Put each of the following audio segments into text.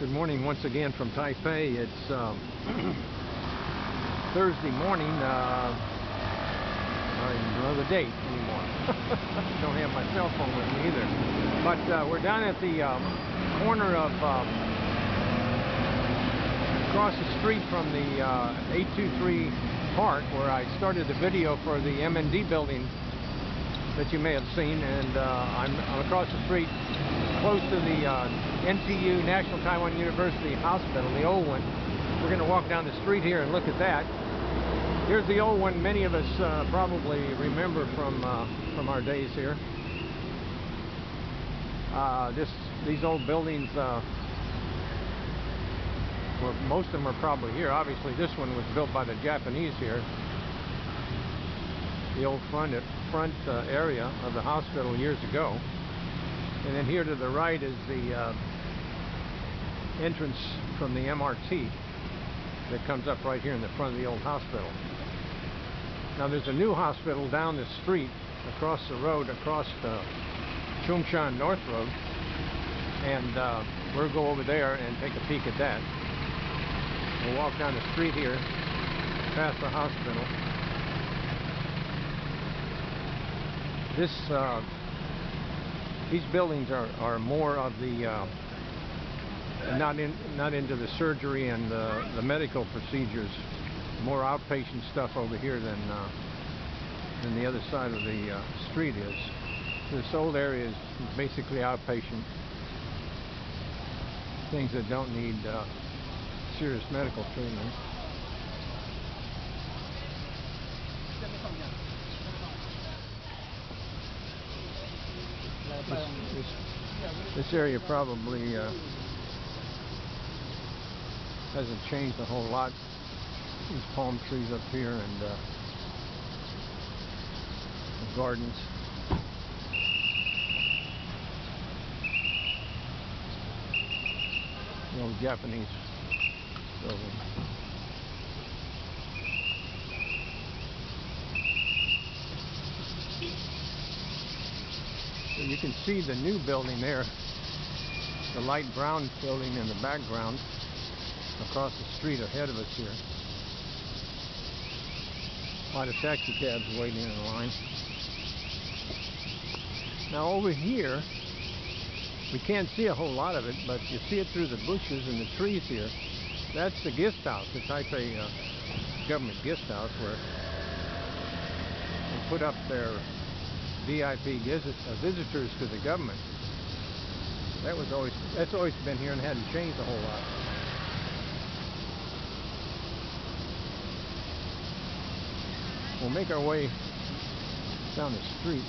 Good morning once again from Taipei. It's Thursday morning. I don't even know the date anymore. Don't have my cell phone with me either. But we're down at the corner of across the street from the 823 park where I started the video for the MND building that you may have seen, and I'm across the street close to the NTU, National Taiwan University Hospital, the old one. We're going to walk down the street here and look at that. Here's the old one. Many of us probably remember from our days here. These old buildings, well, most of them are probably here. Obviously, this one was built by the Japanese here. The old front area of the hospital years ago. And then here to the right is the entrance from the MRT that comes up right here in the front of the old hospital. Now there's a new hospital down the street across the road, across the Chung Shan North Road, and we'll go over there and take a peek at that. We'll walk down the street here past the hospital. These buildings are more of the not into the surgery and the medical procedures, more outpatient stuff over here than the other side of the street is. This old area is basically outpatient, things that don't need serious medical treatment. This area probably hasn't changed a whole lot. These palm trees up here and the gardens. The old Japanese building. So you can see the new building there, the light brown building in the background across the street ahead of us here. A lot of taxi cabs waiting in line. Now over here, we can't see a whole lot of it, but you see it through the bushes and the trees here. That's the guest house, the Taipei government guest house, where they put up their VIP visitors to the government. That's always been here and hadn't changed a whole lot. We'll make our way down the street.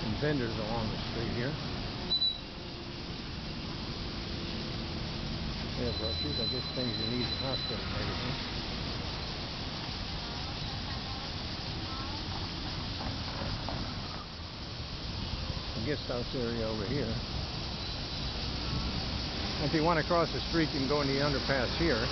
Some vendors along the street here. Yeah, brushes, I guess things you need in the hospital and everything. Guest house area over here. If you want to cross the street, you can go in the underpass here.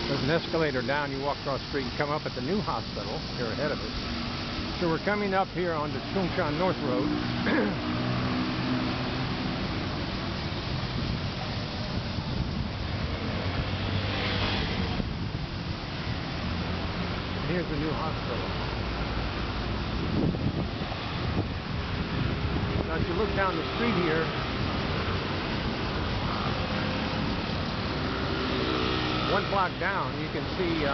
There's an escalator down. You walk across the street and come up at the new hospital here ahead of us. So we're coming up here on the Chung Shan North Road. Here's the new hospital. Now, if you look down the street here, one block down, you can see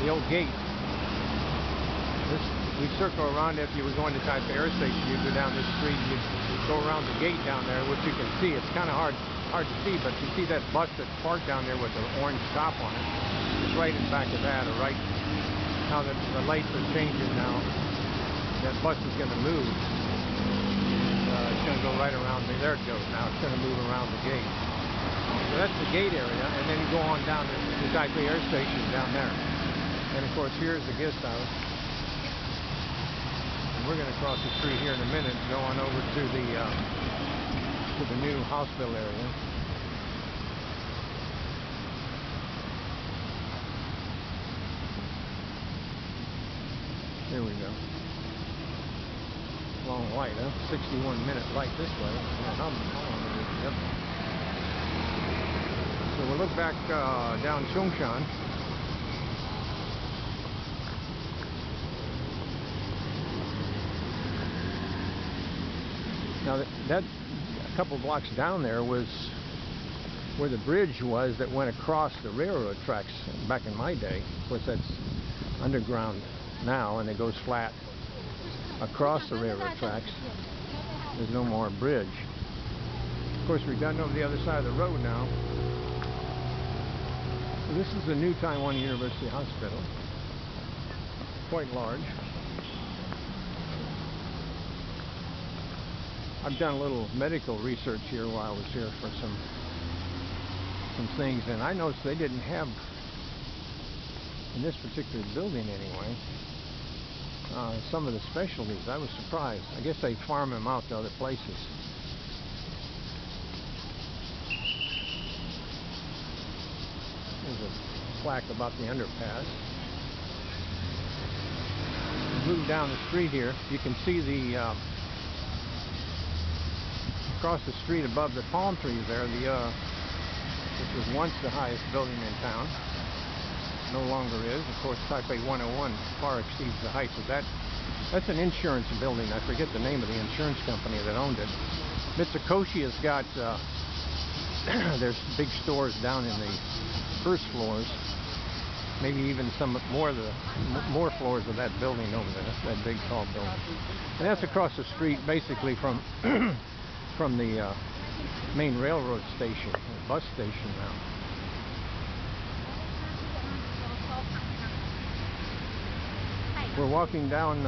the old gate. We circle around. If you were going to Taipei Air Station, you'd go down this street and you'd go around the gate down there, which you can see. It's kind of hard to see, but you see that bus that's parked down there with the orange top on it. It's right in back of that, or right now that the lights are changing now. That bus is going to move. It's going to go right around me. There it goes now. It's going to move around the gate. So that's the gate area, and then you go on down to the Taipei Air Station down there. And of course, here's the guest house. And we're going to cross the street here in a minute, go on over to the new hospital area. Here we go. Long light, huh? 61-minute light this way. I don't know how long it is. Yep. So we'll look back down Chung Shan. Now that a couple blocks down there was where the bridge was that went across the railroad tracks back in my day. Of course, that's underground now, and it goes flat across the railroad tracks. There's no more bridge. Of course, we've gotten over the other side of the road now. So this is the new Taiwan University Hospital. Quite large. I've done a little medical research here while I was here for some things, and I noticed they didn't have, in this particular building anyway, some of the specialties. I was surprised. I guess they farm them out to other places. There's a plaque about the underpass. Move down the street here, you can see the across the street above the palm trees there, which was once the highest building in town. No longer is. Of course, Taipei 101 far exceeds the heights of that. That's an insurance building. I forget the name of the insurance company that owned it. Mitsukoshi has got there's big stores down in the first floors. Maybe even some more floors of that building over there. That's that big tall building. And that's across the street, basically from from the main railroad station, or bus station now. We're walking down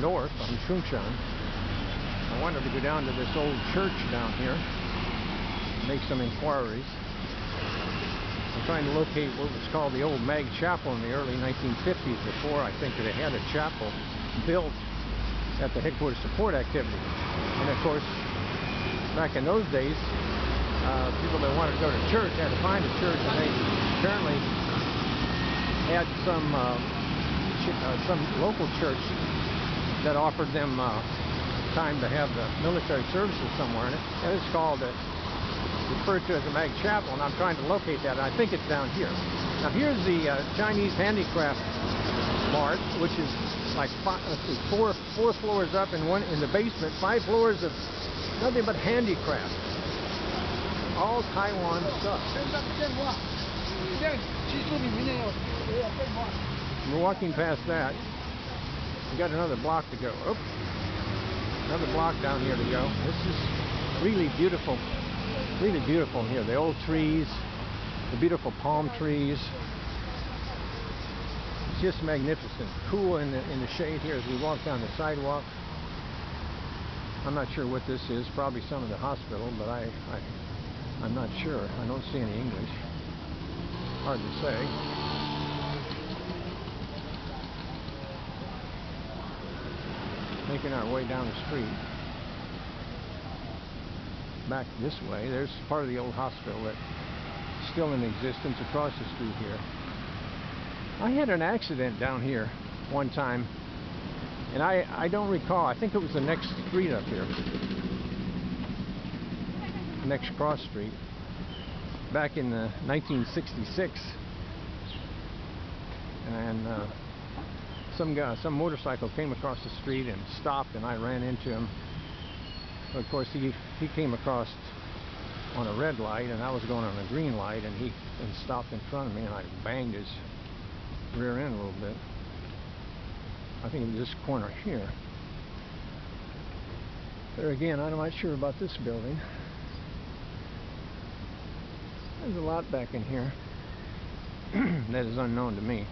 north on Chung Shan. I wanted to go down to this old church down here and make some inquiries. I'm trying to locate what was called the old Mag Chapel in the early 1950s, before I think that it had a chapel built at the headquarters support activity. And of course, back in those days, people that wanted to go to church had to find a church, and they apparently had some local church that offered them time to have the military services somewhere in it. And it's called, referred to as a Mag Chapel, and I'm trying to locate that, and I think it's down here. Now here's the Chinese Handicraft Mart, which is like four floors up and one in the basement, 5 floors of nothing but handicraft. All Taiwan stuff. We're walking past that. We got another block to go. Oops. Another block down here to go. This is really beautiful. Really beautiful here. The old trees, the beautiful palm trees. It's just magnificent. Cool in the shade here as we walk down the sidewalk. I'm not sure what this is. Probably some of the hospital, but I'm not sure. I don't see any English. Hard to say. Making our way down the street. Back this way, there's part of the old hospital that's still in existence across the street here. I had an accident down here one time, and I don't recall. I think it was the next street up here. Next cross street. Back in 1966. And some motorcycle came across the street and stopped, and I ran into him. Of course, he came across on a red light, and I was going on a green light, and he stopped in front of me, and I banged his rear end a little bit. I think it was this corner here. There again, I'm not sure about this building. There's a lot back in here that is unknown to me.